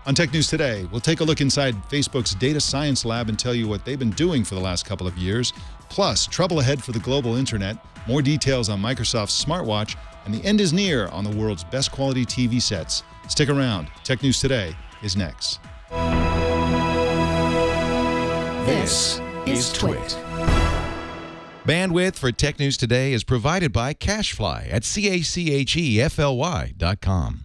On Tech News Today, we'll take a look inside Facebook's data science lab and tell you what they've been doing for the last couple of years. Plus, trouble ahead for the global internet, more details on Microsoft's smartwatch, and the end is near on the world's best quality TV sets. Stick around. Tech News Today is next. This is Twit. Bandwidth for Tech News Today is provided by CacheFly at CACHEFLY.com.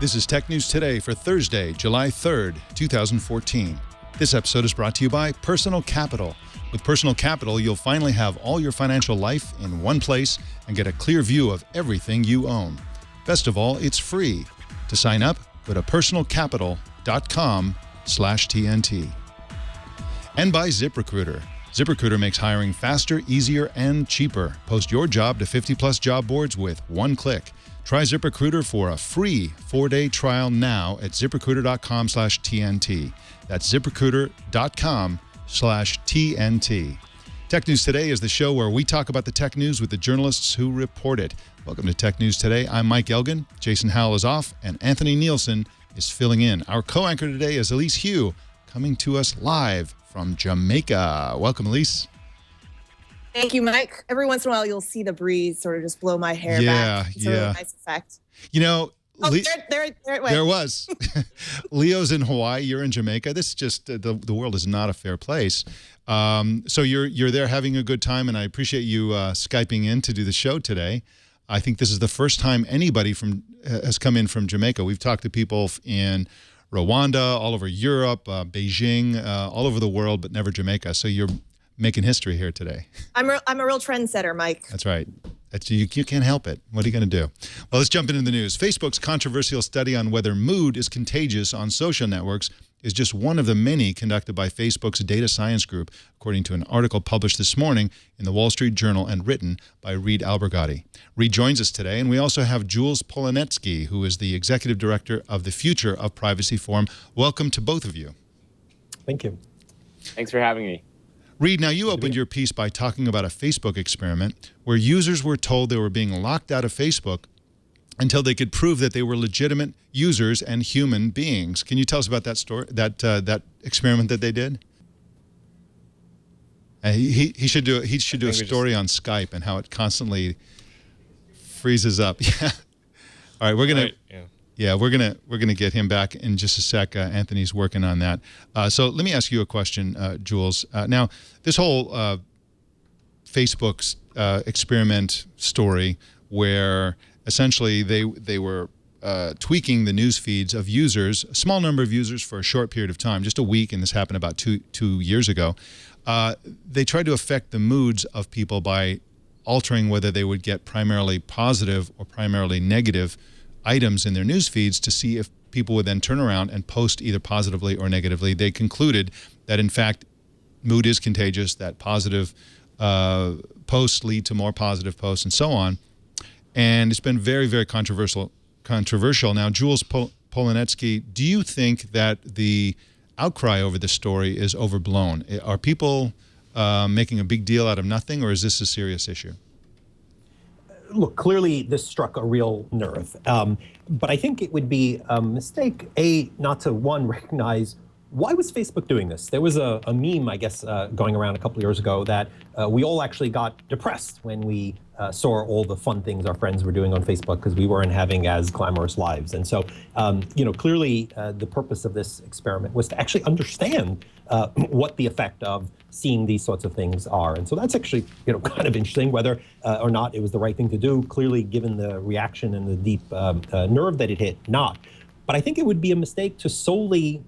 This is Tech News Today for Thursday, July 3rd, 2014. This episode is brought to you by Personal Capital. With Personal Capital, you'll finally have all your financial life in one place and get a clear view of everything you own. Best of all, it's free. To sign up, go to personalcapital.com/TNT. And by ZipRecruiter. ZipRecruiter makes hiring faster, easier, and cheaper. Post your job to 50-plus job boards with one click. Try ZipRecruiter for a free 4-day trial now at ZipRecruiter.com/TNT. That's ZipRecruiter.com/TNT. Tech News Today is the show where we talk about the tech news with the journalists who report it. Welcome to Tech News Today. I'm Mike Elgan. Jason Howell is off, and Anthony Nielsen is filling in. Our co-anchor today is Elise Hugh, coming to us live from Jamaica. Welcome, Elise. Thank you, Mike. Every once in a while, you'll see the breeze sort of just blow my hair back. It's a really nice effect. You know, there it went. There was. Leo's in Hawaii. You're in Jamaica. This is just the world is not a fair place. So you're there having a good time, and I appreciate you Skyping in to do the show today. I think this is the first time anybody has come in from Jamaica. We've talked to people in Rwanda, all over Europe, Beijing, all over the world, but never Jamaica. So you're making history here today. I'm a real trendsetter, Mike. That's right. You can't help it. What are you going to do? Well, let's jump into the news. Facebook's controversial study on whether mood is contagious on social networks is just one of the many conducted by Facebook's data science group, according to an article published this morning in the Wall Street Journal and written by Reed Albergotti. Reed joins us today, and we also have Jules Polonetsky, who is the executive director of the Future of Privacy Forum. Welcome to both of you. Thank you. Thanks for having me. Reed, now you opened your piece by talking about a Facebook experiment where users were told they were being locked out of Facebook until they could prove that they were legitimate users and human beings. Can you tell us about that story, that experiment that they did? He should do a story on Skype and how it constantly freezes up. Yeah. All right, we're gonna. Right, yeah. Yeah, we're gonna get him back in just a sec. Anthony's working on that. So let me ask you a question, Jules. Now, this whole Facebook's experiment story, where essentially they were tweaking the news feeds of users, a small number of users for a short period of time, just a week, and this happened about two years ago. They tried to affect the moods of people by altering whether they would get primarily positive or primarily negative items in their news feeds to see if people would then turn around and post either positively or negatively. They concluded that, in fact, mood is contagious, that positive posts lead to more positive posts, and so on. And it's been very, very controversial. Now, Jules Polonetsky, do you think that the outcry over this story is overblown? Are people making a big deal out of nothing, or is this a serious issue? Look, clearly this struck a real nerve. But I think it would be a mistake, not to, recognize why was Facebook doing this? There was a meme, I guess, going around a couple of years ago that we all actually got depressed when we saw all the fun things our friends were doing on Facebook because we weren't having as glamorous lives. And so, clearly the purpose of this experiment was to actually understand what the effect of seeing these sorts of things are. And so that's actually, kind of interesting, whether or not it was the right thing to do. Clearly, given the reaction and the deep nerve that it hit, not. But I think it would be a mistake to solely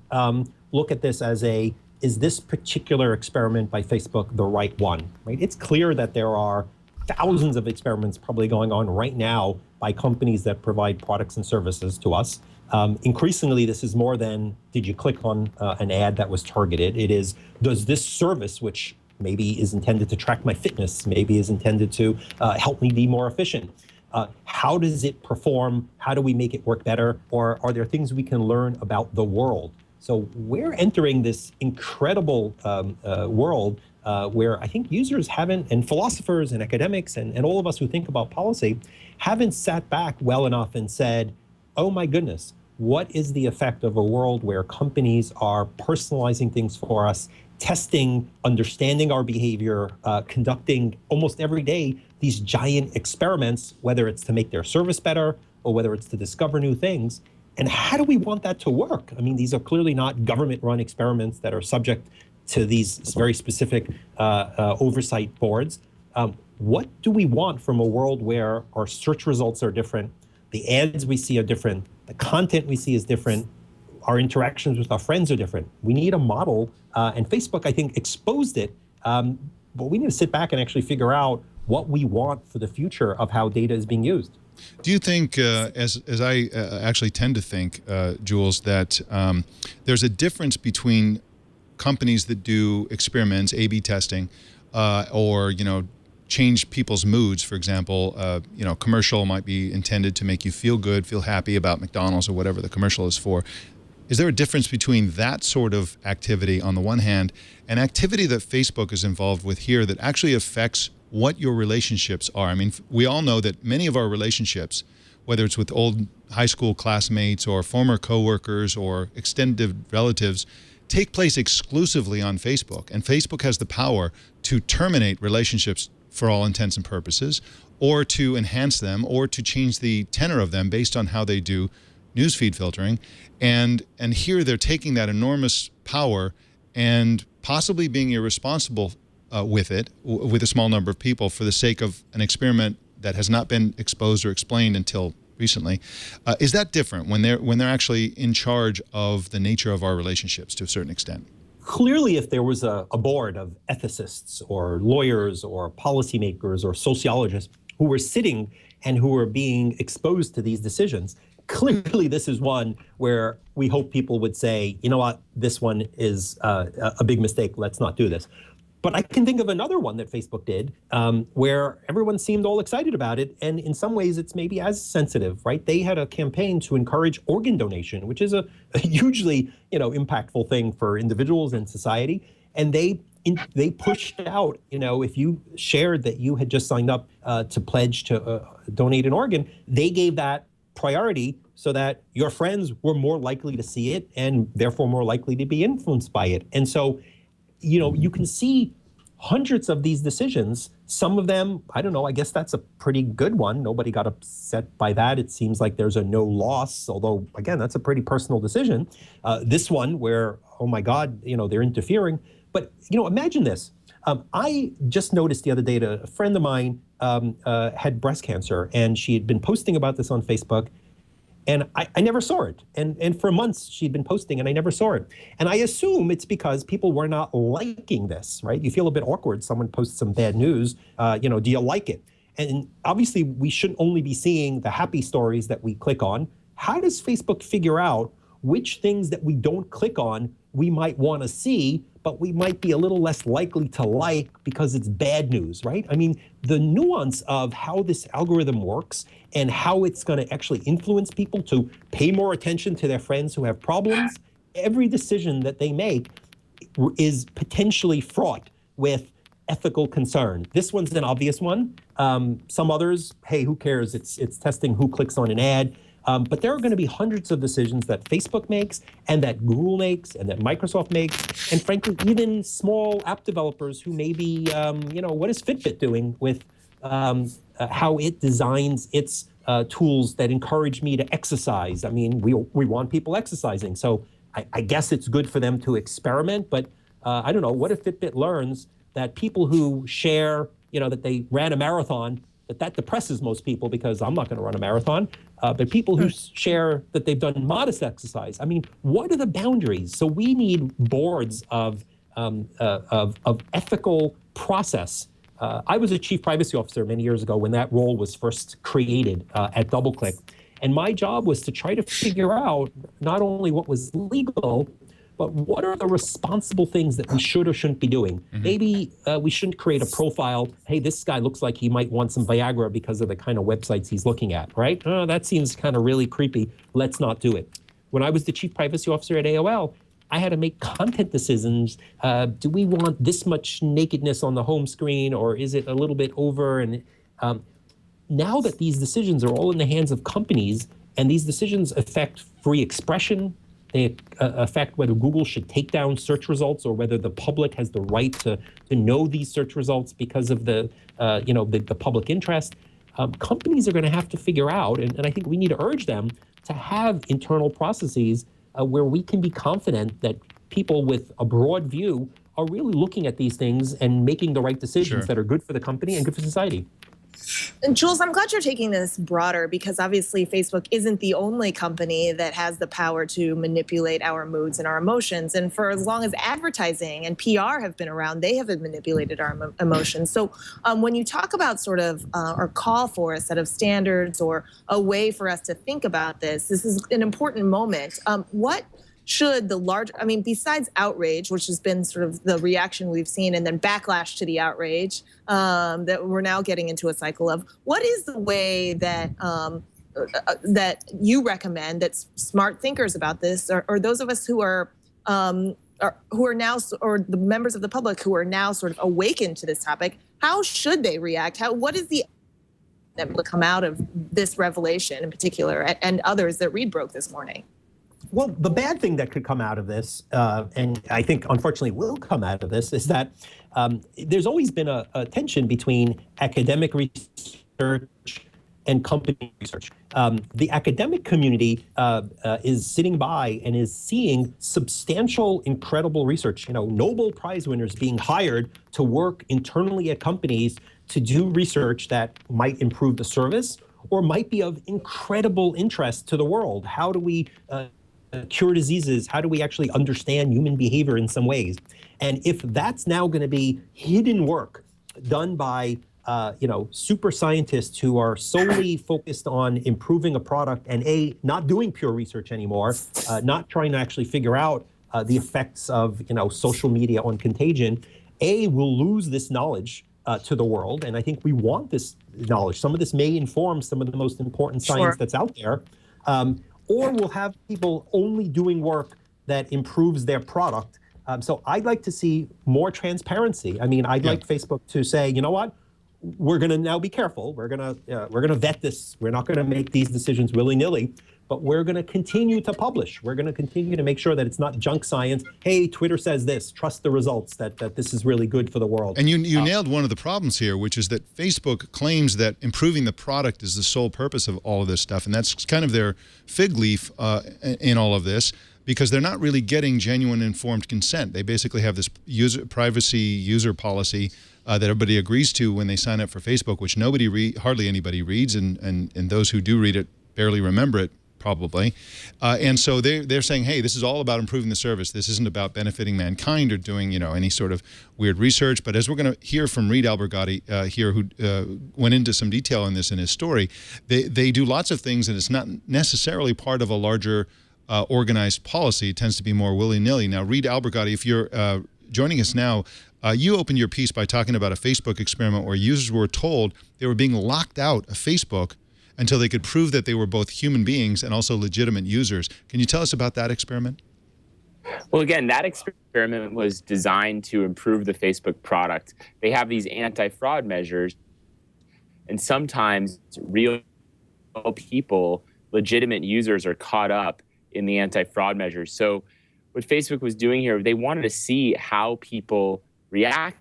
look at this as is this particular experiment by Facebook the right one, right? It's clear that there are thousands of experiments probably going on right now by companies that provide products and services to us. Increasingly, this is more than, did you click on an ad that was targeted? It is, does this service, which maybe is intended to track my fitness, maybe is intended to help me be more efficient, how does it perform? How do we make it work better? Or are there things we can learn about the world? So we're entering this incredible world where I think users haven't, and philosophers and academics and all of us who think about policy haven't sat back well enough and said, oh my goodness, what is the effect of a world where companies are personalizing things for us, testing, understanding our behavior, conducting almost every day these giant experiments, whether it's to make their service better or whether it's to discover new things. And how do we want that to work? I mean, these are clearly not government-run experiments that are subject to these very specific oversight boards. What do we want from a world where our search results are different, the ads we see are different, the content we see is different, our interactions with our friends are different? We need a model, and Facebook, I think, exposed it, but we need to sit back and actually figure out what we want for the future of how data is being used. Do you think, as I actually tend to think, Jules, that there's a difference between companies that do experiments, A/B testing, or change people's moods? For example, commercial might be intended to make you feel good, feel happy about McDonald's or whatever the commercial is for. Is there a difference between that sort of activity on the one hand and activity that Facebook is involved with here that actually affects what your relationships are? I mean, we all know that many of our relationships, whether it's with old high school classmates or former coworkers or extended relatives, take place exclusively on Facebook. And Facebook has the power to terminate relationships for all intents and purposes, or to enhance them, or to change the tenor of them based on how they do newsfeed filtering. And here they're taking that enormous power and possibly being irresponsible with it, with a small number of people, for the sake of an experiment that has not been exposed or explained until recently. Is that different when they're actually in charge of the nature of our relationships to a certain extent? Clearly, if there was a board of ethicists or lawyers or policymakers or sociologists who were sitting and who were being exposed to these decisions, clearly this is one where we hope people would say, you know what, this one is a big mistake, let's not do this. But I can think of another one that Facebook did where everyone seemed all excited about it. And in some ways, it's maybe as sensitive, right? They had a campaign to encourage organ donation, which is a hugely, impactful thing for individuals and society. And they pushed out, if you shared that you had just signed up to pledge to donate an organ, they gave that priority so that your friends were more likely to see it and therefore more likely to be influenced by it. And so, you can see hundreds of these decisions. Some of them, I don't know, I guess that's a pretty good one. Nobody got upset by that. It seems like there's a no loss, although, again, that's a pretty personal decision. This one where, oh my God, they're interfering. But, imagine this. I just noticed the other day that a friend of mine had breast cancer, and she had been posting about this on Facebook. And I never saw it. And for months she'd been posting and I never saw it. And I assume it's because people were not liking this, right? You feel a bit awkward. Someone posts some bad news. Do you like it? And obviously we shouldn't only be seeing the happy stories that we click on. How does Facebook figure out which things that we don't click on we might want to see, but we might be a little less likely to like because it's bad news, right? I mean, the nuance of how this algorithm works and how it's going to actually influence people to pay more attention to their friends who have problems, every decision that they make is potentially fraught with ethical concern. This one's an obvious one. Some others, hey, who cares? It's testing who clicks on an ad. But there are going to be hundreds of decisions that Facebook makes and that Google makes and that Microsoft makes, and frankly, even small app developers who maybe, what is Fitbit doing with how it designs its tools that encourage me to exercise? I mean, we want people exercising, so I guess it's good for them to experiment, but I don't know, what if Fitbit learns that people who share, that they ran a marathon, that depresses most people because I'm not going to run a marathon. But people who share that they've done modest exercise, I mean, what are the boundaries? So we need boards of ethical process. I was a chief privacy officer many years ago when that role was first created at DoubleClick. And my job was to try to figure out not only what was legal, but what are the responsible things that we should or shouldn't be doing? Mm-hmm. Maybe we shouldn't create a profile. Hey, this guy looks like he might want some Viagra because of the kind of websites he's looking at, right? That seems kind of really creepy. Let's not do it. When I was the chief privacy officer at AOL, I had to make content decisions. Do we want this much nakedness on the home screen, or is it a little bit over? And now that these decisions are all in the hands of companies, and these decisions affect free expression, they affect whether Google should take down search results or whether the public has the right to know these search results because of the public interest. Companies are going to have to figure out, and I think we need to urge them to have internal processes where we can be confident that people with a broad view are really looking at these things and making the right decisions that are good for the company and good for society. And Jules, I'm glad you're taking this broader, because obviously Facebook isn't the only company that has the power to manipulate our moods and our emotions. And for as long as advertising and PR have been around, they have manipulated our emotions. So when you talk about sort of or call for a set of standards or a way for us to think about this is an important moment. What should the large, I mean, besides outrage, which has been sort of the reaction we've seen, and then backlash to the outrage that we're now getting into a cycle of, what is the way that that you recommend that smart thinkers about this, or those of us who are now, or the members of the public who are now sort of awakened to this topic, how should they react? What is the that will come out of this revelation in particular, and others that Reed broke this morning? Well, the bad thing that could come out of this, and I think unfortunately will come out of this, is that there's always been a tension between academic research and company research. The academic community is sitting by and is seeing substantial, incredible research. Nobel Prize winners being hired to work internally at companies to do research that might improve the service or might be of incredible interest to the world. How do we cure diseases? How do we actually understand human behavior in some ways? And if that's now going to be hidden work done by super scientists who are solely focused on improving a product and not doing pure research anymore, not trying to actually figure out the effects of social media on contagion, we'll lose this knowledge to the world. And I think we want this knowledge. Some of this may inform some of the most important science that's out there. Or we'll have people only doing work that improves their product. So I'd like to see more transparency. I mean, I'd like Facebook to say, you know what, we're going to now be careful. We're going to vet this. We're not going to make these decisions willy-nilly, but we're going to continue to publish. We're going to continue to make sure that it's not junk science. Hey, Twitter says this. Trust the results. That this is really good for the world. And you nailed one of the problems here, which is that Facebook claims that improving the product is the sole purpose of all of this stuff, and that's kind of their fig leaf in all of this, because they're not really getting genuine informed consent. They basically have this privacy user policy that everybody agrees to when they sign up for Facebook, which hardly anybody reads, and those who do read it barely remember it, probably. And so they're saying, hey, this is all about improving the service. This isn't about benefiting mankind or doing any sort of weird research. But as we're going to hear from Reed Albergotti here, who went into some detail on this in his story, they do lots of things, and it's not necessarily part of a larger organized policy. It tends to be more willy-nilly. Now, Reed Albergotti, if you're joining us now, you opened your piece by talking about a Facebook experiment where users were told they were being locked out of Facebook until they could prove that they were both human beings and also legitimate users. Can you tell us about that experiment? Well, again, that experiment was designed to improve the Facebook product. They have these anti-fraud measures, and sometimes real people, legitimate users, are caught up in the anti-fraud measures. So what Facebook was doing here, they wanted to see how people reacted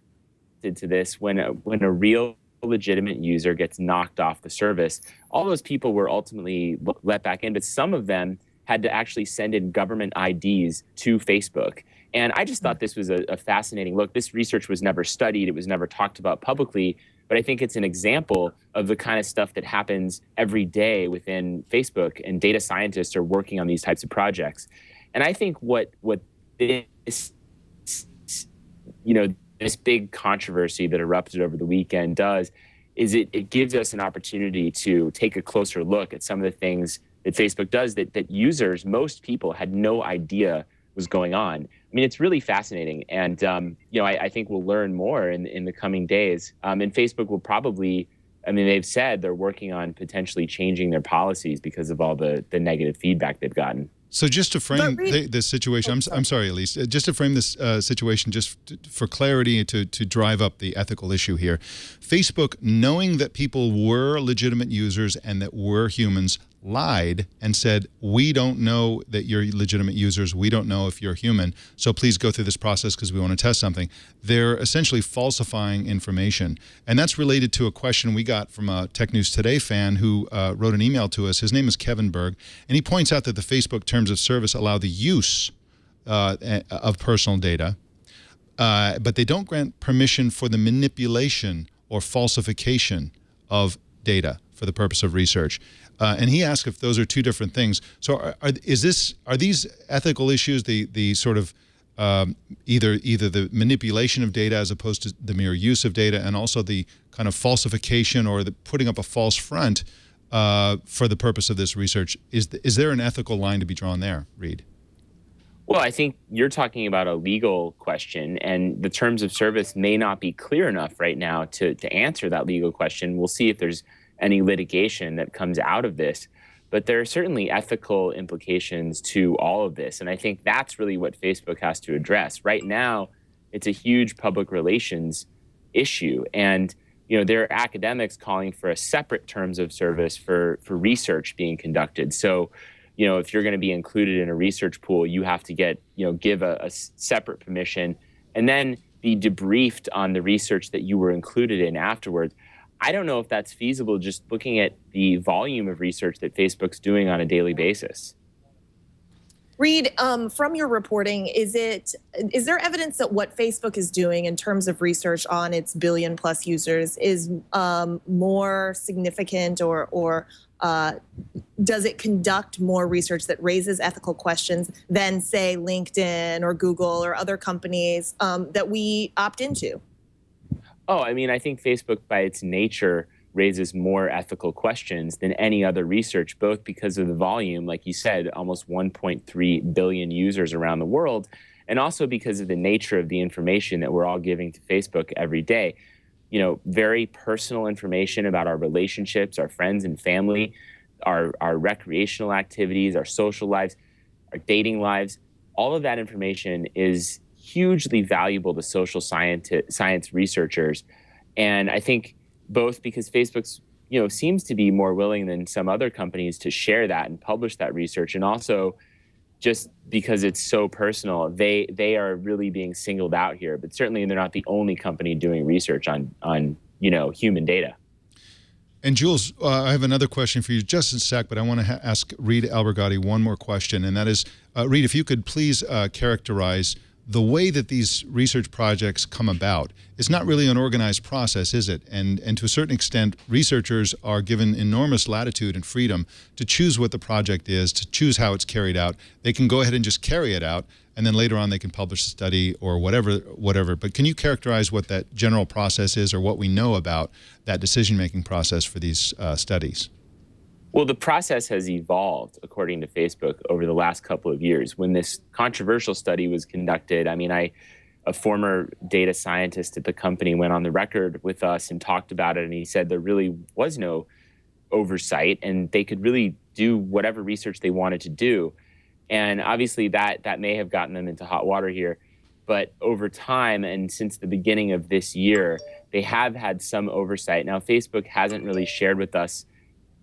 to this when a real legitimate user gets knocked off the service. All those people were ultimately let back in, but some of them had to actually send in government IDs to Facebook. And I just thought this was a fascinating look. This research was never studied. It was never talked about publicly, but I think it's an example of the kind of stuff that happens every day within Facebook, and data scientists are working on these types of projects. And I think what this, this big controversy that erupted over the weekend does is it gives us an opportunity to take a closer look at some of the things that Facebook does that users, most people, had no idea was going on. I mean, it's really fascinating. And, I think we'll learn more in the coming days. And Facebook will probably, they've said they're working on potentially changing their policies because of all the negative feedback they've gotten. So just to frame this situation, I'm sorry, Elise, just to frame this situation, for clarity, to drive up the ethical issue here, Facebook, knowing that people were legitimate users and that were humans, lied and said, we don't know that you're legitimate users, we don't know if you're human, so please go through this process because we want to test something. They're essentially falsifying information. And that's related to a question we got from a Tech News Today fan who wrote an email to us. His name is Kevin Berg, and he points out that the Facebook terms of service allow the use of personal data, but they don't grant permission for the manipulation or falsification of data for the purpose of research. And he asked if those are two different things. So are these ethical issues the sort of either the manipulation of data as opposed to the mere use of data, and also the kind of falsification or the putting up a false front for the purpose of this research? Is there an ethical line to be drawn there, Reed? Well, I think you're talking about a legal question, and the terms of service may not be clear enough right now to answer that legal question. We'll see if there's any litigation that comes out of this. But there are certainly ethical implications to all of this. And I think that's really what Facebook has to address. Right now, it's a huge public relations issue. And there are academics calling for a separate terms of service for research being conducted. So, if you're going to be included in a research pool, you have to give a separate permission and then be debriefed on the research that you were included in afterwards. I don't know if that's feasible just looking at the volume of research that Facebook's doing on a daily basis. Reed, from your reporting, is there evidence that what Facebook is doing in terms of research on its billion-plus users is more significant, or does it conduct more research that raises ethical questions than, say, LinkedIn or Google or other companies that we opt into? Oh, I think Facebook, by its nature, raises more ethical questions than any other research, both because of the volume, like you said, almost 1.3 billion users around the world, and also because of the nature of the information that we're all giving to Facebook every day. Very personal information about our relationships, our friends and family, our recreational activities, our social lives, our dating lives. All of that information is hugely valuable to social science researchers. And I think both because Facebook's, seems to be more willing than some other companies to share that and publish that research, and also just because it's so personal, they are really being singled out here. But certainly they're not the only company doing research on human data. And Jules, I have another question for you just in a sec, but I want to ask Reed Albergotti one more question, and that is, Reed, if you could please characterize the way that these research projects come about. It's not really an organized process, is it? And to a certain extent, researchers are given enormous latitude and freedom to choose what the project is, to choose how it's carried out. They can go ahead and just carry it out, and then later on they can publish the study or whatever. But can you characterize what that general process is, or what we know about that decision-making process for these studies? Well, the process has evolved, according to Facebook, over the last couple of years. When this controversial study was conducted, a former data scientist at the company went on the record with us and talked about it, and he said there really was no oversight, and they could really do whatever research they wanted to do. And obviously that may have gotten them into hot water here. But over time, and since the beginning of this year, they have had some oversight. Now, Facebook hasn't really shared with us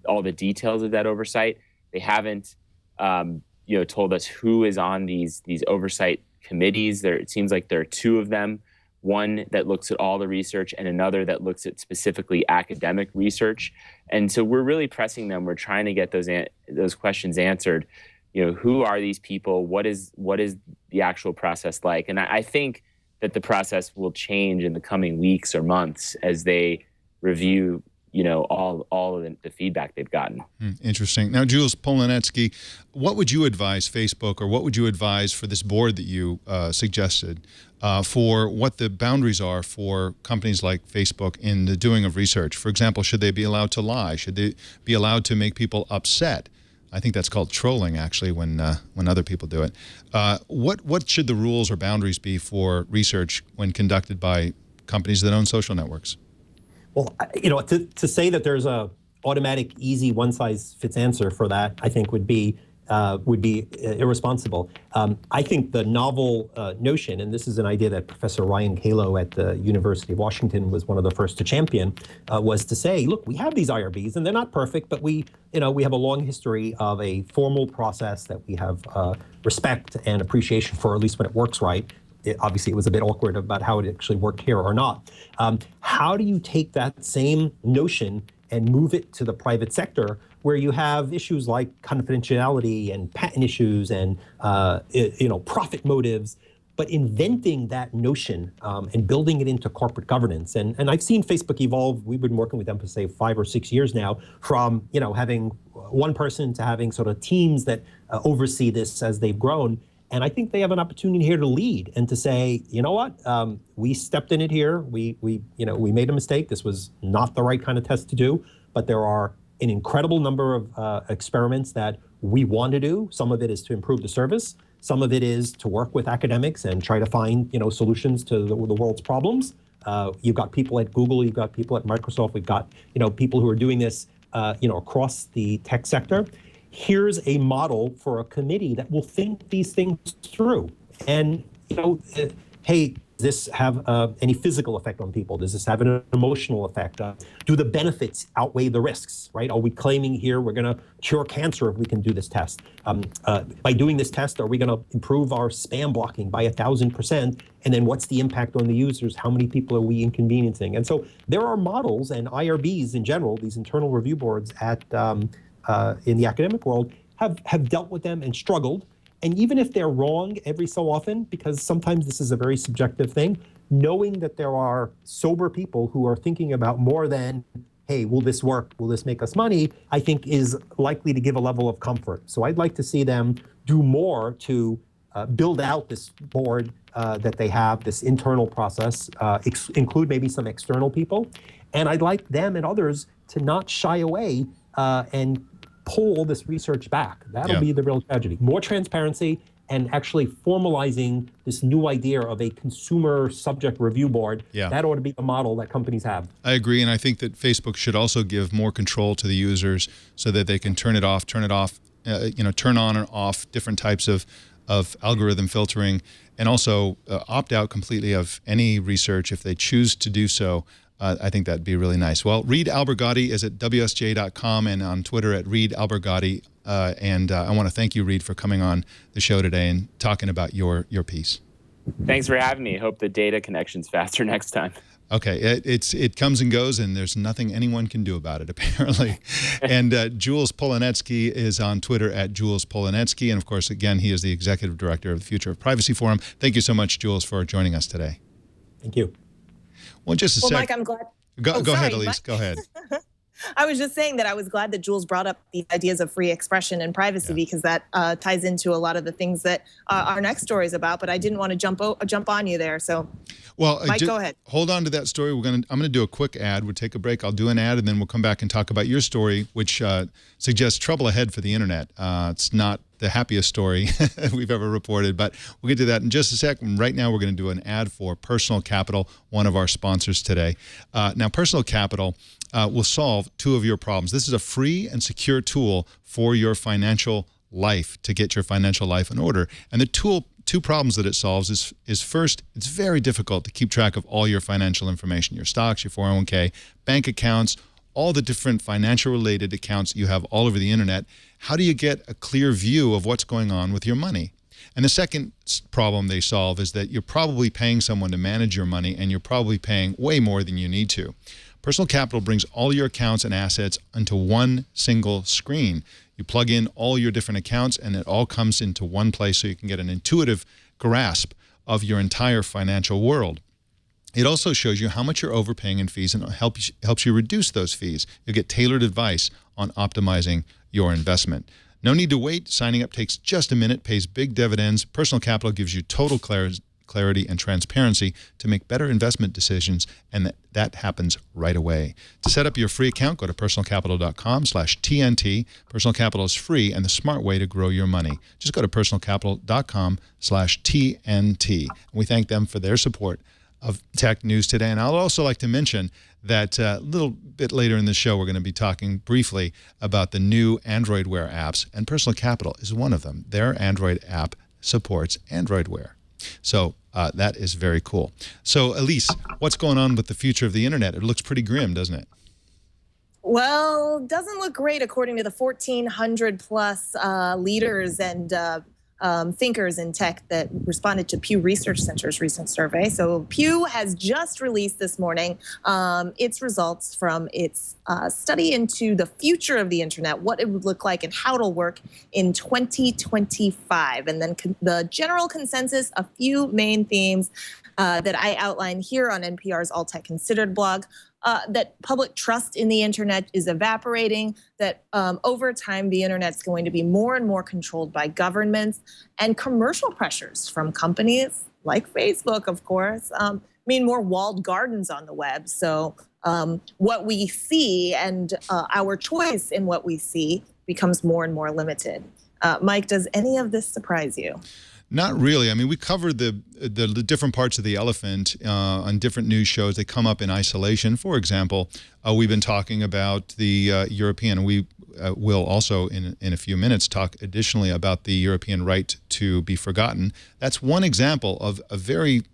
all the details of that oversight. They haven't, told us who is on these oversight committees. It seems like there are two of them, one that looks at all the research and another that looks at specifically academic research. And so we're really pressing them. We're trying to get those questions answered. Who are these people? What is the actual process like? And I think that the process will change in the coming weeks or months as they review all of the feedback they've gotten. Interesting. Now, Jules Polonetsky, what would you advise Facebook, or what would you advise for this board that you suggested for what the boundaries are for companies like Facebook in the doing of research? For example, should they be allowed to lie? Should they be allowed to make people upset? I think that's called trolling, actually, when other people do it. What should the rules or boundaries be for research when conducted by companies that own social networks? Well, to say that there's a automatic, easy, one-size-fits answer for that, I think would be would be irresponsible. I think the novel notion, and this is an idea that Professor Ryan Calo at the University of Washington was one of the first to champion, was to say, look, we have these IRBs, and they're not perfect, but we have a long history of a formal process that we have respect and appreciation for, at least when it works right. Obviously, it was a bit awkward about how it actually worked here or not. How do you take that same notion and move it to the private sector, where you have issues like confidentiality and patent issues and profit motives, but inventing that notion and building it into corporate governance? And I've seen Facebook evolve. We've been working with them for, say, 5 or 6 years now, from having one person to having sort of teams that oversee this as they've grown. And I think they have an opportunity here to lead and to say, you know what, we stepped in it here. We made a mistake. This was not the right kind of test to do. But there are an incredible number of experiments that we want to do. Some of it is to improve the service. Some of it is to work with academics and try to find solutions to the world's problems. You've got people at Google. You've got people at Microsoft. We've got people who are doing this across the tech sector. Here's a model for a committee that will think these things through. And, hey, does this have any physical effect on people? Does this have an emotional effect? Do the benefits outweigh the risks, right? Are we claiming here we're going to cure cancer if we can do this test? By doing this test, are we going to improve our spam blocking by 1,000%? And then what's the impact on the users? How many people are we inconveniencing? And so there are models, and IRBs in general, these internal review boards at in the academic world, have dealt with them and struggled. And even if they're wrong every so often, because sometimes this is a very subjective thing, knowing that there are sober people who are thinking about more than, hey, will this work? Will this make us money? I think is likely to give a level of comfort. So I'd like to see them do more to build out this board that they have, this internal process, include maybe some external people. And I'd like them and others to not shy away and pull this research back. That'll be the real tragedy. More transparency and actually formalizing this new idea of a consumer subject review board. That ought to be the model that companies have. I agree, and I think that Facebook should also give more control to the users so that they can turn off, turn on and off different types of algorithm filtering, and also opt out completely of any research if they choose to do so. I think that'd be really nice. Well, Reid Albergotti is at WSJ.com and on Twitter at Reid Albergotti. And I want to thank you, Reid, for coming on the show today and talking about your piece. Thanks for having me. Hope the data connection's faster next time. Okay, it comes and goes, and there's nothing anyone can do about it, apparently. And Jules Polonetsky is on Twitter at Jules Polonetsky. And, of course, again, he is the Executive Director of the Future of Privacy Forum. Thank you so much, Jules, for joining us today. Thank you. Well, just a sec. Mike, I'm glad. Go ahead, Elise. Go ahead. I was just saying that I was glad that Jules brought up the ideas of free expression and privacy because that ties into a lot of the things that our next story is about. But I didn't want to jump on you there. So, Mike, go ahead. Hold on to that story. I'm going to do a quick ad. We'll take a break. I'll do an ad, and then we'll come back and talk about your story, which suggests trouble ahead for the internet. It's not the happiest story we've ever reported, but we'll get to that in just a sec. Right now, we're going to do an ad for Personal Capital, one of our sponsors today. Now, Personal Capital will solve two of your problems. This is a free and secure tool for your financial life, to get your financial life in order. And the two problems that it solves is first, it's very difficult to keep track of all your financial information, your stocks, your 401k, bank accounts, all the different financial related accounts you have all over the internet. How do you get a clear view of what's going on with your money? And the second problem they solve is that you're probably paying someone to manage your money, and you're probably paying way more than you need to. Personal Capital brings all your accounts and assets onto one single screen. You plug in all your different accounts, and it all comes into one place so you can get an intuitive grasp of your entire financial world. It also shows you how much you're overpaying in fees, and helps you reduce those fees. You'll get tailored advice on optimizing your investment. No need to wait. Signing up takes just a minute, pays big dividends. Personal Capital gives you total clarity and transparency to make better investment decisions, and that happens right away. To set up your free account, go to personalcapital.com/TNT. Personal Capital is free and the smart way to grow your money. Just go to personalcapital.com/TNT. And we thank them for their support of tech news today. And I'd also like to mention that a little bit later in the show, we're going to be talking briefly about the new Android Wear apps, and Personal Capital is one of them. Their Android app supports Android Wear. So that is very cool. So, Elise, what's going on with the future of the internet? It looks pretty grim, doesn't it? Well, doesn't look great according to the 1,400 plus leaders and thinkers in tech that responded to Pew Research Center's recent survey. So Pew has just released this morning its results from its study into the future of the internet, what it would look like and how it'll work in 2025. And then the general consensus, a few main themes that I outline here on NPR's All Tech Considered blog. That public trust in the internet is evaporating, that over time the internet's going to be more and more controlled by governments, and commercial pressures from companies like Facebook, of course, mean more walled gardens on the web. So what we see and our choice in what we see becomes more and more limited. Mike, does any of this surprise you? Not really. I mean, we covered the different parts of the elephant on different news shows. They come up in isolation. For example, we've been talking about the European, and we will also in a few minutes talk additionally about the European right to be forgotten. That's one example of a very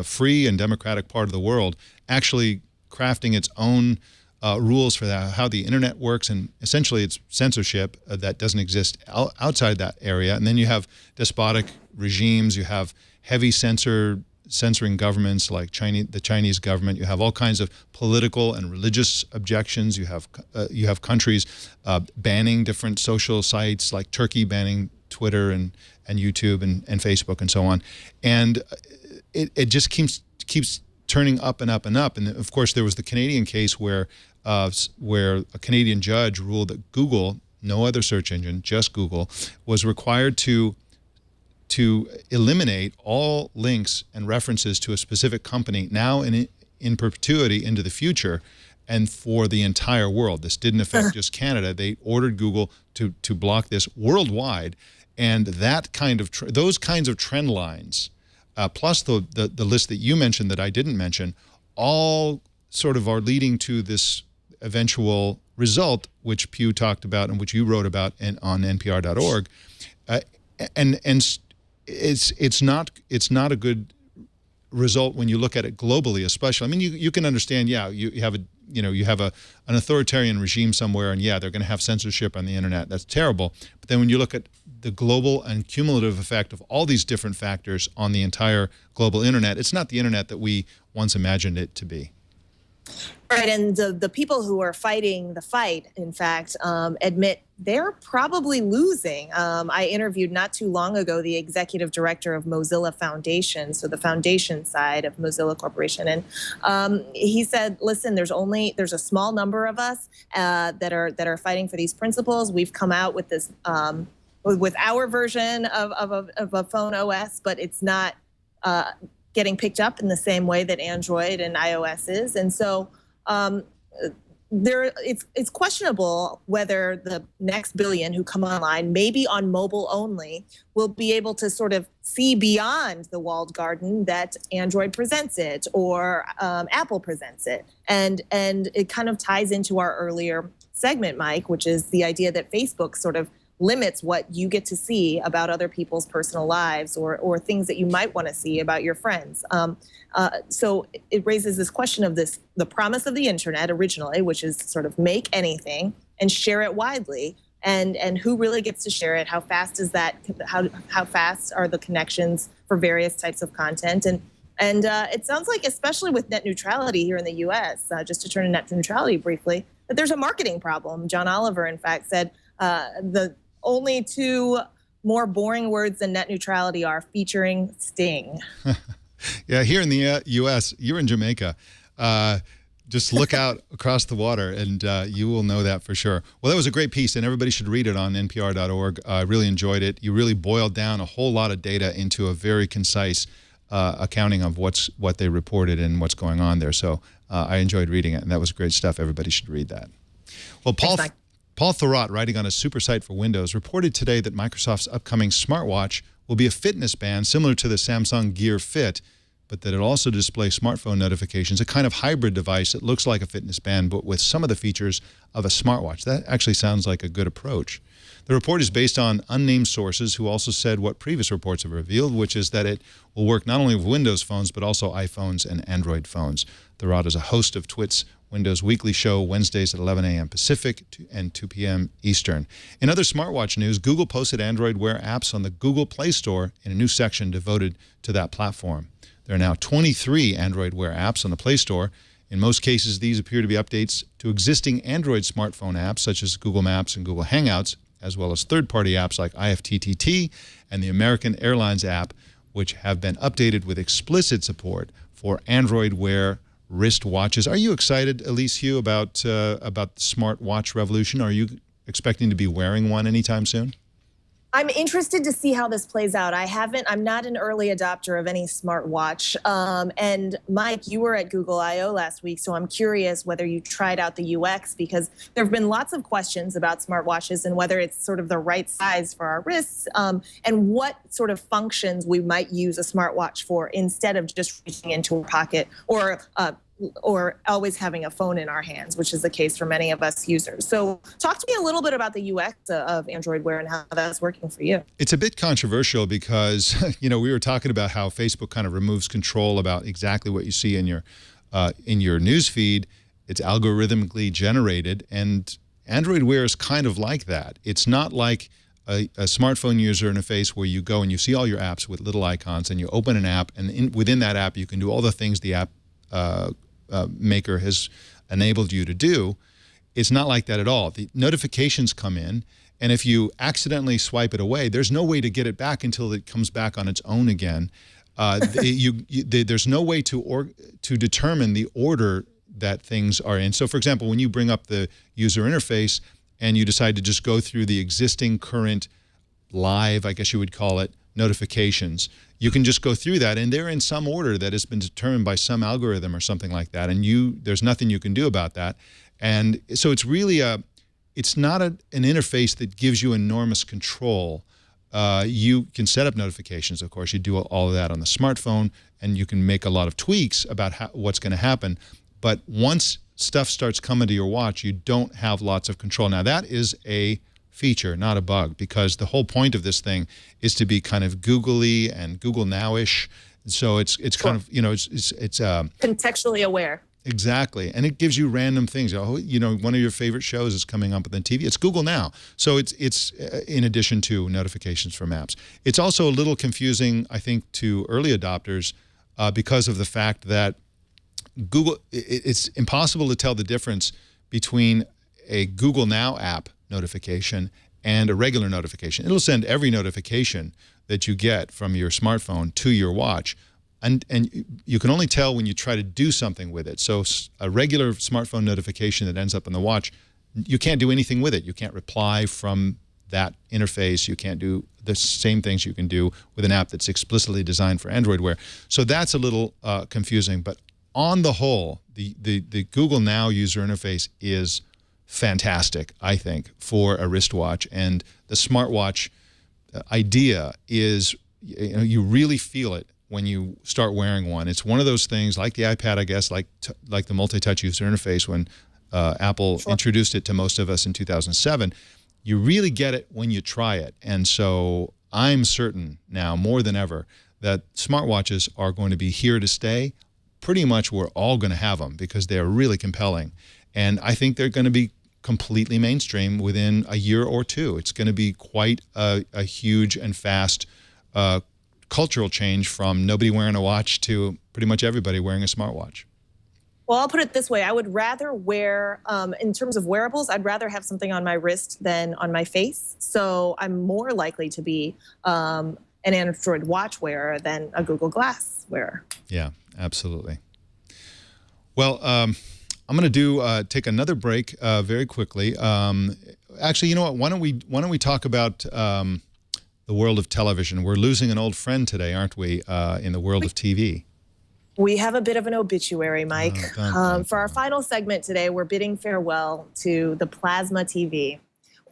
free and democratic part of the world actually crafting its own rules for that, how the internet works, and essentially it's censorship that doesn't exist outside that area. And then you have despotic regimes, you have heavy censoring governments like the Chinese government. You have all kinds of political and religious objections. You have countries banning different social sites, like Turkey banning Twitter and YouTube and Facebook and so on. And it just keeps turning up and up and up. And of course, there was the Canadian case where a Canadian judge ruled that Google, no other search engine, just Google, was required to eliminate all links and references to a specific company now in perpetuity into the future and for the entire world. This didn't affect just Canada. They ordered Google to block this worldwide. And that those kinds of trend lines, plus the list that you mentioned that I didn't mention, all sort of are leading to this eventual result, which Pew talked about and which you wrote about on NPR.org, and it's not a good result when you look at it globally, especially. I mean, you can understand, you have an authoritarian regime somewhere, and they're going to have censorship on the internet. That's terrible. But then when you look at the global and cumulative effect of all these different factors on the entire global internet, it's not the internet that we once imagined it to be. Right, and the people who are fighting the fight, in fact, admit they're probably losing. I interviewed not too long ago the executive director of Mozilla Foundation, so the foundation side of Mozilla Corporation, and he said, "Listen, there's a small number of us that are fighting for these principles. We've come out with this with our version of a phone OS, but it's not." Getting picked up in the same way that Android and iOS is. And so it's questionable whether the next billion who come online, maybe on mobile only, will be able to sort of see beyond the walled garden that Android presents it or Apple presents it. And it kind of ties into our earlier segment, Mike, which is the idea that Facebook sort of limits what you get to see about other people's personal lives or things that you might want to see about your friends. So it raises this question of the promise of the internet originally, which is sort of make anything and share it widely. And who really gets to share it? How fast is that? How fast are the connections for various types of content? And it sounds like, especially with net neutrality here in the U.S., just to turn to net neutrality briefly, that there's a marketing problem. John Oliver, in fact, said the only two more boring words than net neutrality are featuring Sting. Yeah, here in the U.S., you're in Jamaica. Just look out across the water, and you will know that for sure. Well, that was a great piece, and everybody should read it on npr.org. I really enjoyed it. You really boiled down a whole lot of data into a very concise accounting of what they reported and what's going on there. So I enjoyed reading it, and that was great stuff. Everybody should read that. Well, Paul Thurrott, writing on a super site for Windows, reported today that Microsoft's upcoming smartwatch will be a fitness band similar to the Samsung Gear Fit but that it also displays smartphone notifications, a kind of hybrid device that looks like a fitness band, but with some of the features of a smartwatch. That actually sounds like a good approach. The report is based on unnamed sources who also said what previous reports have revealed, which is that it will work not only with Windows phones, but also iPhones and Android phones. Thurrott is a host of Twit's Windows Weekly Show, Wednesdays at 11 a.m. Pacific and 2 p.m. Eastern. In other smartwatch news, Google posted Android Wear apps on the Google Play Store in a new section devoted to that platform. There are now 23 Android Wear apps on the Play Store. In most cases, these appear to be updates to existing Android smartphone apps, such as Google Maps and Google Hangouts, as well as third-party apps like IFTTT and the American Airlines app, which have been updated with explicit support for Android Wear wrist watches. Are you excited, Elise Hugh, about the smart watch revolution? Are you expecting to be wearing one anytime soon? I'm interested to see how this plays out. I'm not an early adopter of any smartwatch. And Mike, you were at Google I/O last week, so I'm curious whether you tried out the UX, because there have been lots of questions about smartwatches and whether it's sort of the right size for our wrists, and what sort of functions we might use a smartwatch for instead of just reaching into a pocket or always having a phone in our hands, which is the case for many of us users. So talk to me a little bit about the UX of Android Wear and how that's working for you. It's a bit controversial because, we were talking about how Facebook kind of removes control about exactly what you see in your news feed. It's algorithmically generated, and Android Wear is kind of like that. It's not like a smartphone user interface where you go and you see all your apps with little icons, and you open an app, and within that app you can do all the things the app maker has enabled you to do. It's not like that at all. The notifications come in, and if you accidentally swipe it away, there's no way to get it back until it comes back on its own again. There's no way to determine the order that things are in. So, for example, when you bring up the user interface and you decide to just go through the existing current live, I guess you would call it, notifications, you can just go through that, and they're in some order that has been determined by some algorithm or something like that, and there's nothing you can do about that. And so it's really it's not an interface that gives you enormous control. You can set up notifications, of course. You do all of that on the smartphone, and you can make a lot of tweaks about what's going to happen. But once stuff starts coming to your watch, you don't have lots of control. Now, that is a feature, not a bug, because the whole point of this thing is to be kind of googly and Google Now-ish. So it's kind of, it's contextually aware. Exactly. And it gives you random things. One of your favorite shows is coming up on the TV. It's Google Now. So it's in addition to notifications from apps. It's also a little confusing, I think, to early adopters because of the fact that Google, it's impossible to tell the difference between a Google Now app notification and a regular notification. It'll send every notification that you get from your smartphone to your watch, and you can only tell when you try to do something with it. So a regular smartphone notification that ends up on the watch, you can't do anything with it. You can't reply from that interface. You can't do the same things you can do with an app that's explicitly designed for Android Wear. So that's a little confusing, but on the whole, the Google Now user interface is fantastic, I think, for a wristwatch. And the smartwatch idea is, you really feel it when you start wearing one. It's one of those things like the iPad, I guess, like the multi-touch user interface when Apple introduced it to most of us in 2007. You really get it when you try it. And so I'm certain now, more than ever, that smartwatches are going to be here to stay. Pretty much we're all going to have them because they are really compelling. And I think they're going to be completely mainstream within a year or two. It's going to be quite a huge and fast cultural change from nobody wearing a watch to pretty much everybody wearing a smartwatch. Well, I'll put it this way. I would rather wear, in terms of wearables, I'd rather have something on my wrist than on my face. So I'm more likely to be an Android watch wearer than a Google Glass wearer. Yeah, absolutely. Well, I'm going to take another break very quickly. Actually, you know what? Why don't we talk about the world of television? We're losing an old friend today, aren't we? In the world of TV. We have a bit of an obituary, Mike. Oh, For our final segment today, we're bidding farewell to the plasma TV.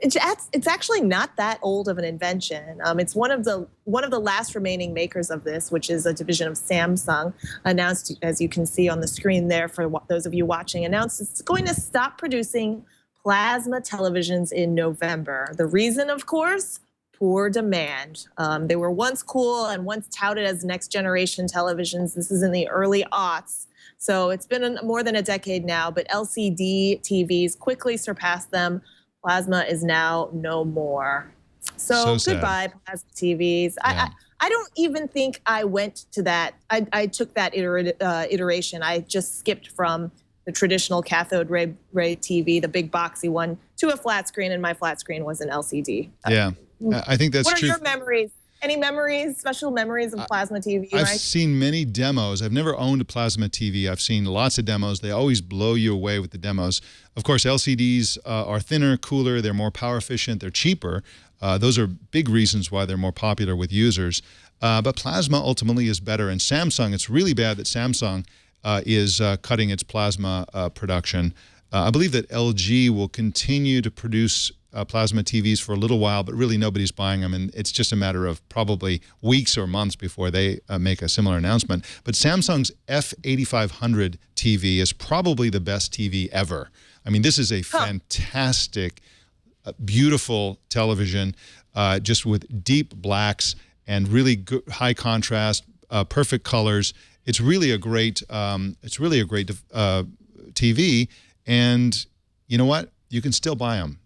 It's actually not that old of an invention. It's one of the last remaining makers of this, which is a division of Samsung, announced, as you can see on the screen there for those of you watching, announced it's going to stop producing plasma televisions in November. The reason, of course, poor demand. They were once cool and once touted as next generation televisions. This is in the early aughts. So it's been more than a decade now, but LCD TVs quickly surpassed them. Plasma is now no more. So goodbye, plasma TVs. Yeah. I don't even think I went to that. I took that iteration. I just skipped from the traditional cathode ray TV, the big boxy one, to a flat screen, and my flat screen was an LCD. Yeah, I think that's true. What are your memories? Any memories, special memories of plasma TV, I've seen many demos. I've never owned a plasma TV. I've seen lots of demos. They always blow you away with the demos. Of course, LCDs are thinner, cooler, they're more power efficient, they're cheaper. Those are big reasons why they're more popular with users. But plasma ultimately is better. And Samsung, it's really bad that Samsung is cutting its plasma production. I believe that LG will continue to produce plasma TVs for a little while, but really nobody's buying them, and it's just a matter of probably weeks or months before they make a similar announcement. But Samsung's F8500 TV is probably the best TV ever. I mean, this is a fantastic, beautiful television, just with deep blacks and really good, high contrast, perfect colors. It's really a great, TV, and you know what? You can still buy them.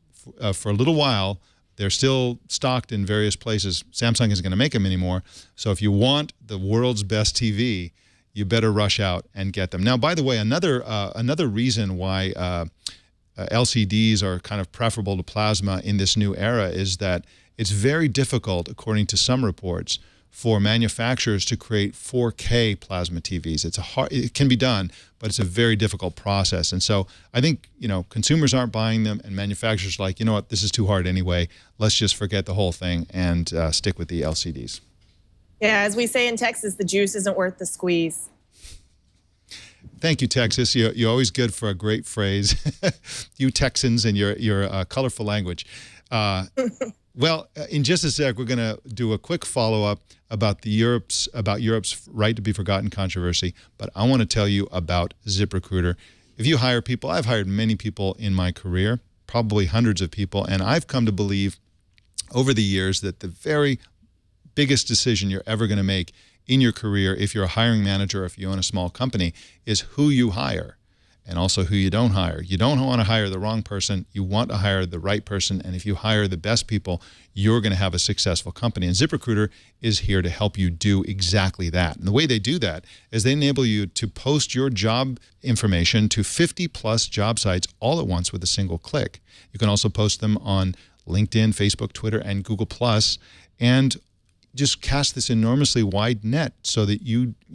For a little while. They're still stocked in various places. Samsung isn't going to make them anymore. So if you want the world's best TV, you better rush out and get them. Now, by the way, another reason why LCDs are kind of preferable to plasma in this new era is that it's very difficult, according to some reports, for manufacturers to create 4K plasma TVs. It can be done, but it's a very difficult process. And so I think, consumers aren't buying them, and manufacturers are like, you know what, this is too hard anyway. Let's just forget the whole thing and stick with the LCDs. Yeah, as we say in Texas, the juice isn't worth the squeeze. Thank you, Texas. You're always good for a great phrase. You Texans and your colorful language. Well, in just a sec, we're going to do a quick follow-up about Europe's right to be forgotten controversy. But I want to tell you about ZipRecruiter. If you hire people, I've hired many people in my career, probably hundreds of people, and I've come to believe over the years that the very biggest decision you're ever going to make in your career, if you're a hiring manager or if you own a small company, is who you hire. And also who you don't hire. You don't want to hire the wrong person. You want to hire the right person. And if you hire the best people, you're going to have a successful company. And ZipRecruiter is here to help you do exactly that. And the way they do that is they enable you to post your job information to 50+ job sites all at once with a single click. You can also post them on LinkedIn, Facebook, Twitter, and Google+. And just cast this enormously wide net so that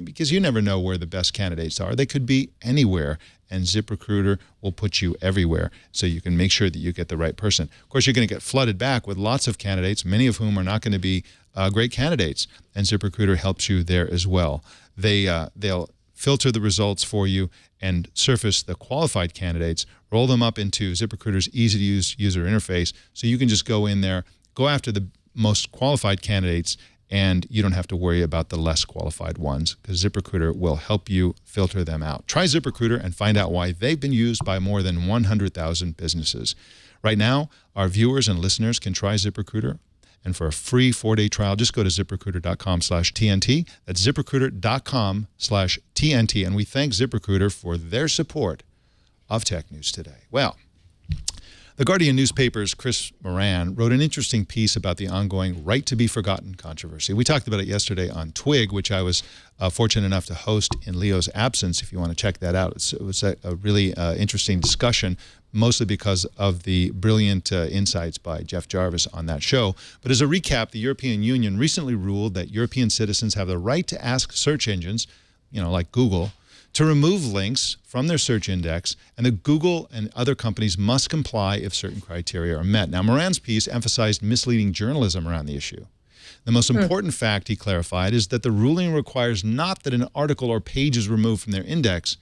because you never know where the best candidates are. They could be anywhere, and ZipRecruiter will put you everywhere so you can make sure that you get the right person. Of course, you're going to get flooded back with lots of candidates, many of whom are not going to be great candidates, and ZipRecruiter helps you there as well. They'll filter the results for you and surface the qualified candidates, roll them up into ZipRecruiter's easy-to-use user interface so you can just go in there, go after the most qualified candidates, and you don't have to worry about the less qualified ones because ZipRecruiter will help you filter them out. Try ZipRecruiter and find out why they've been used by more than 100,000 businesses. Right now, our viewers and listeners can try ZipRecruiter, and for a free 4-day trial, just go to ZipRecruiter.com/TNT. That's ZipRecruiter.com/TNT, and we thank ZipRecruiter for their support of Tech News Today. Well, the Guardian newspaper's Chris Moran wrote an interesting piece about the ongoing right to be forgotten controversy. We talked about it yesterday on Twig, which I was fortunate enough to host in Leo's absence, if you want to check that out. It was a really interesting discussion, mostly because of the brilliant insights by Jeff Jarvis on that show. But as a recap, the European Union recently ruled that European citizens have the right to ask search engines, like Google, to remove links from their search index, and that Google and other companies must comply if certain criteria are met. Now, Moran's piece emphasized misleading journalism around the issue. The most important fact, he clarified, is that the ruling requires not that an article or page is removed from their index,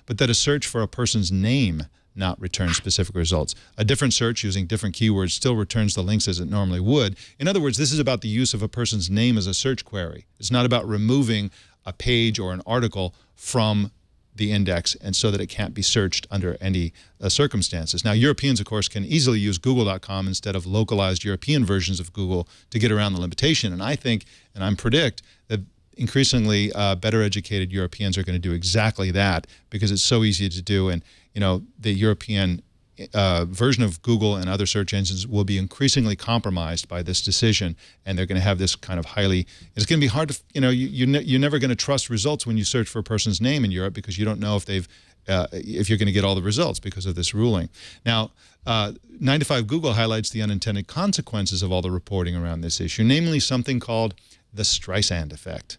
but that a search for a person's name not return specific results. A different search using different keywords still returns the links as it normally would. In other words, this is about the use of a person's name as a search query. It's not about removing a page or an article from the index and so that it can't be searched under any circumstances. Now, Europeans, of course, can easily use Google.com instead of localized European versions of Google to get around the limitation. And I think, and I predict, that increasingly better educated Europeans are going to do exactly that because it's so easy to do. And, you know, the European version of Google and other search engines will be increasingly compromised by this decision, and they're going to have this kind of highly, it's going to be hard to, you know, you're never going to trust results when you search for a person's name in Europe because you don't know if they've, if you're going to get all the results because of this ruling. Now, 9 to 5 Google highlights the unintended consequences of all the reporting around this issue, namely something called the Streisand effect.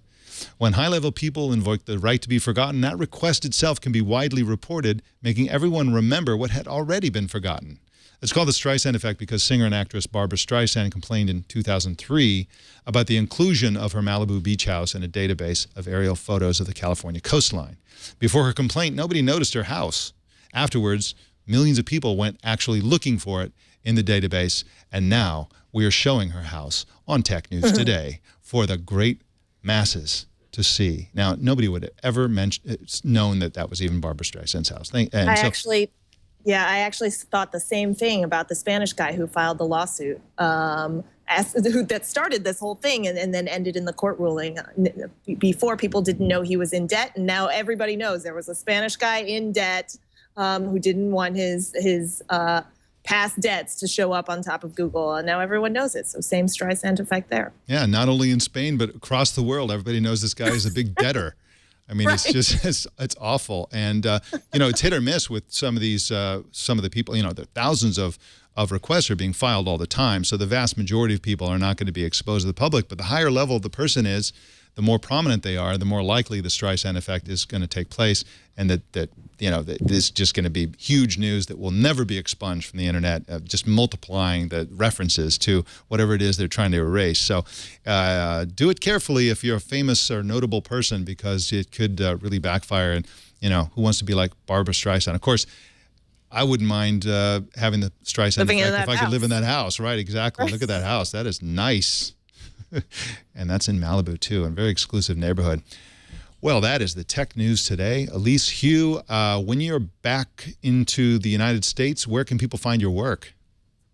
When high-level people invoke the right to be forgotten, that request itself can be widely reported, making everyone remember what had already been forgotten. It's called the Streisand effect because singer and actress Barbra Streisand complained in 2003 about the inclusion of her Malibu beach house in a database of aerial photos of the California coastline. Before her complaint, nobody noticed her house. Afterwards, millions of people went actually looking for it in the database, and now we are showing her house on Tech News Today for the great masses to see. Now, nobody would have ever known that that was even Barbra Streisand's house. I actually thought the same thing about the Spanish guy who filed the lawsuit, that started this whole thing and then ended in the court ruling. Before, people didn't know he was in debt, and now everybody knows there was a Spanish guy in debt who didn't want his past debts to show up on top of Google, and now everyone knows it. So same Streisand effect there. Yeah, not only in Spain, but across the world, everybody knows this guy is a big debtor. I mean, right. It's just, it's awful. And, you know, it's hit or miss with some of these, some of the people, you know, the thousands of requests are being filed all the time. So the vast majority of people are not going to be exposed to the public. But the higher level the person is, the more prominent they are, the more likely the Streisand effect is going to take place, and that you know, that this is just going to be huge news that will never be expunged from the internet, just multiplying the references to whatever it is they're trying to erase. So do it carefully if you're a famous or notable person, because it could really backfire. And, you know, who wants to be like Barbra Streisand? Of course, I wouldn't mind having the Streisand effect if I could live in that house. Right, exactly. Right. Look at that house. That is nice. And that's in Malibu, too, a very exclusive neighborhood. Well, that is the tech news today. Elise, Hugh, when you're back into the United States, where can people find your work?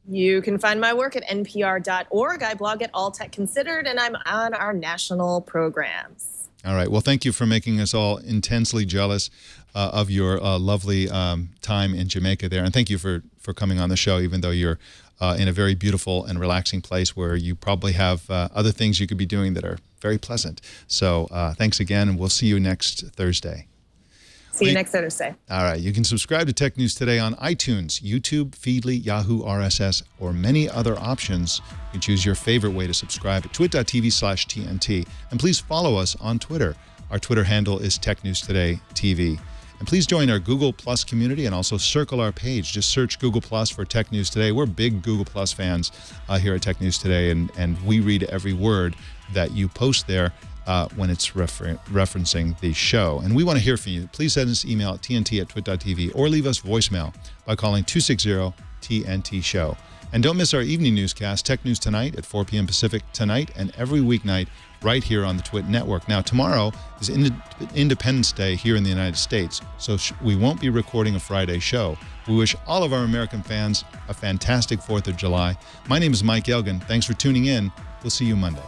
You can find my work at npr.org. I blog at All Tech Considered, and I'm on our national programs. All right. Well, thank you for making us all intensely jealous of your lovely time in Jamaica there. And thank you for coming on the show, even though you're in a very beautiful and relaxing place where you probably have other things you could be doing that are very pleasant. So thanks again, and we'll see you next Thursday. See you next Thursday. All right. You can subscribe to Tech News Today on iTunes, YouTube, Feedly, Yahoo RSS, or many other options. You can choose your favorite way to subscribe at twit.tv/TNT. And please follow us on Twitter. Our Twitter handle is Tech News Today TV. And please join our Google Plus community and also circle our page. Just search Google Plus for Tech News Today. We're big Google Plus fans here at Tech News Today, and we read every word that you post there when it's referencing the show. And we want to hear from you. Please send us email at tnt@twit.tv or leave us voicemail by calling 260-TNT-SHOW. And don't miss our evening newscast, Tech News Tonight at 4 p.m. Pacific tonight and every weeknight right here on the Twit Network. Now, tomorrow is Independence Day here in the United States, so we won't be recording a Friday show. We wish all of our American fans a fantastic 4th of July. My name is Mike Elgan. Thanks for tuning in. We'll see you Monday.